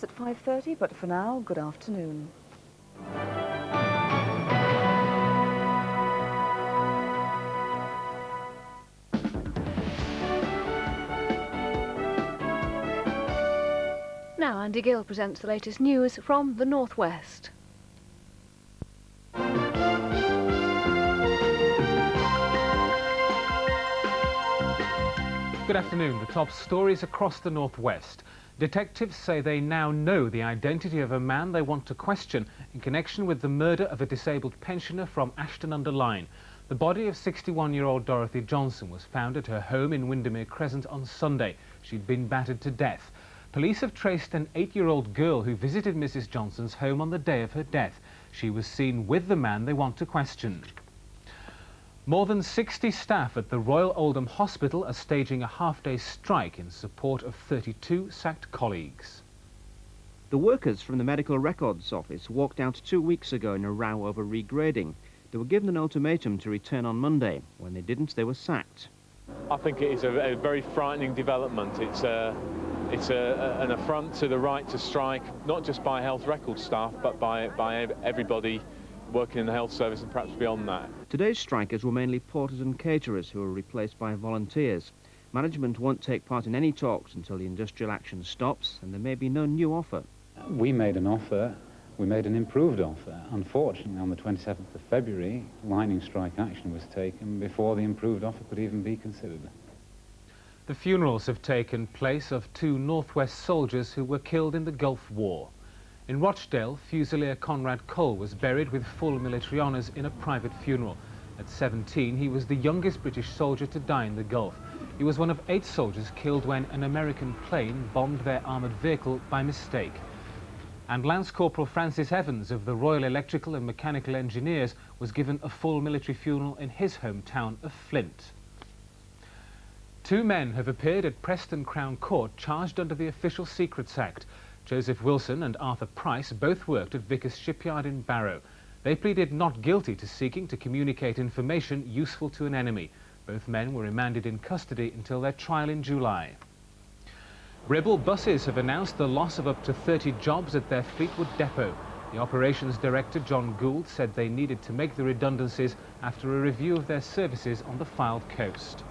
news at 5:30, but for now, good afternoon. Now Andy Gill presents the latest news from the northwest. Good afternoon. The top stories across the northwest. Detectives say they now know the identity of a man they want to question in connection with the murder of a disabled pensioner from Ashton-under-Lyne. The body of 61-year-old Dorothy Johnson was found at her home in Windermere Crescent on Sunday. She'd been battered to death. Police have traced an 8-year-old girl who visited Mrs. Johnson's home on the day of her death. She was seen with the man they want to question. More than 60 staff at the Royal Oldham Hospital are staging a half-day strike in support of 32 sacked colleagues. The workers from the Medical Records Office walked out 2 weeks ago in a row over regrading. They were given an ultimatum to return on Monday. When they didn't, they were sacked. I think it is a very frightening development. It's an affront to the right to strike, not just by health record staff, but by everybody working in the health service and perhaps beyond that. Today's strikers were mainly porters and caterers who were replaced by volunteers. Management won't take part in any talks until the industrial action stops, and there may be no new offer. We made an offer. We made an improved offer. Unfortunately, on the 27th of February, lightning strike action was taken before the improved offer could even be considered. The funerals have taken place of 2 Northwest soldiers who were killed in the Gulf War. In Rochdale, Fusilier Conrad Cole was buried with full military honours in a private funeral. At 17, he was the youngest British soldier to die in the Gulf. He was one of 8 soldiers killed when an American plane bombed their armoured vehicle by mistake. And Lance Corporal Francis Evans of the Royal Electrical and Mechanical Engineers was given a full military funeral in his hometown of Flint. 2 men have appeared at Preston Crown Court charged under the Official Secrets Act. Joseph Wilson and Arthur Price both worked at Vickers Shipyard in Barrow. They pleaded not guilty to seeking to communicate information useful to an enemy. Both men were remanded in custody until their trial in July. Ribble Buses have announced the loss of up to 30 jobs at their Fleetwood depot. The operations director, John Gould, said they needed to make the redundancies after a review of their services on the Fylde coast.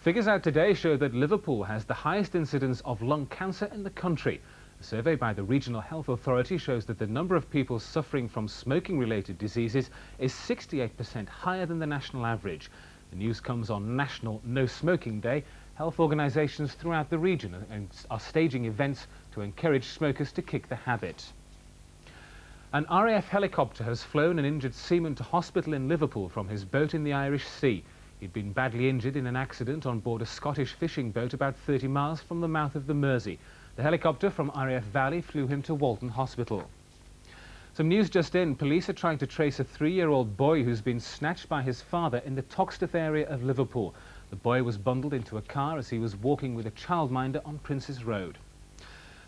Figures out today show that Liverpool has the highest incidence of lung cancer in the country. A survey by the Regional Health Authority shows that the number of people suffering from smoking-related diseases is 68% higher than the national average. The news comes on National No Smoking Day. Health organisations throughout the region are staging events to encourage smokers to kick the habit. An RAF helicopter has flown an injured seaman to hospital in Liverpool from his boat in the Irish Sea. He'd been badly injured in an accident on board a Scottish fishing boat about 30 miles from the mouth of the Mersey. The helicopter from RAF Valley flew him to Walton Hospital. Some news just in. Police are trying to trace a 3-year-old boy who's been snatched by his father in the Toxteth area of Liverpool. The boy was bundled into a car as he was walking with a childminder on Princes Road.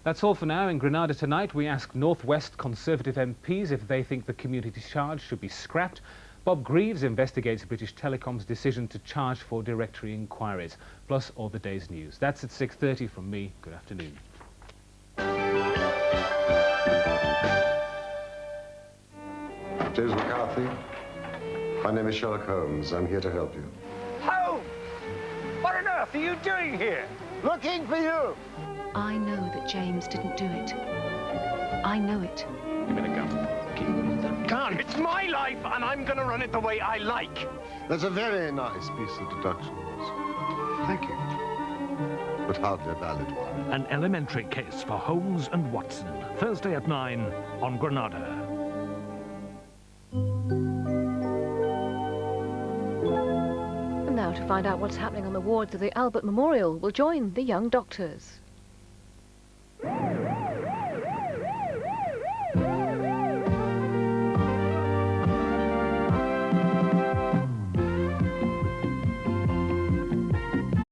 That's all for now. In Granada tonight, we ask North West Conservative MPs if they think the community charge should be scrapped. Bob Greaves investigates British Telecom's decision to charge for directory inquiries, plus all the day's news. That's at 6:30 from me. Good afternoon. James McCarthy. My name is Sherlock Holmes. I'm here to help you. Holmes! What on earth are you doing here? Looking for you! I know that James didn't do it. I know it. Give me the gun. Can't. It's my life, and I'm going to run it the way I like. That's a very nice piece of deduction, Watson. Thank you. But hardly a valid one. An elementary case for Holmes and Watson. Thursday at 9 on Granada. And now to find out what's happening on the wards of the Albert Memorial, we'll join the young doctors.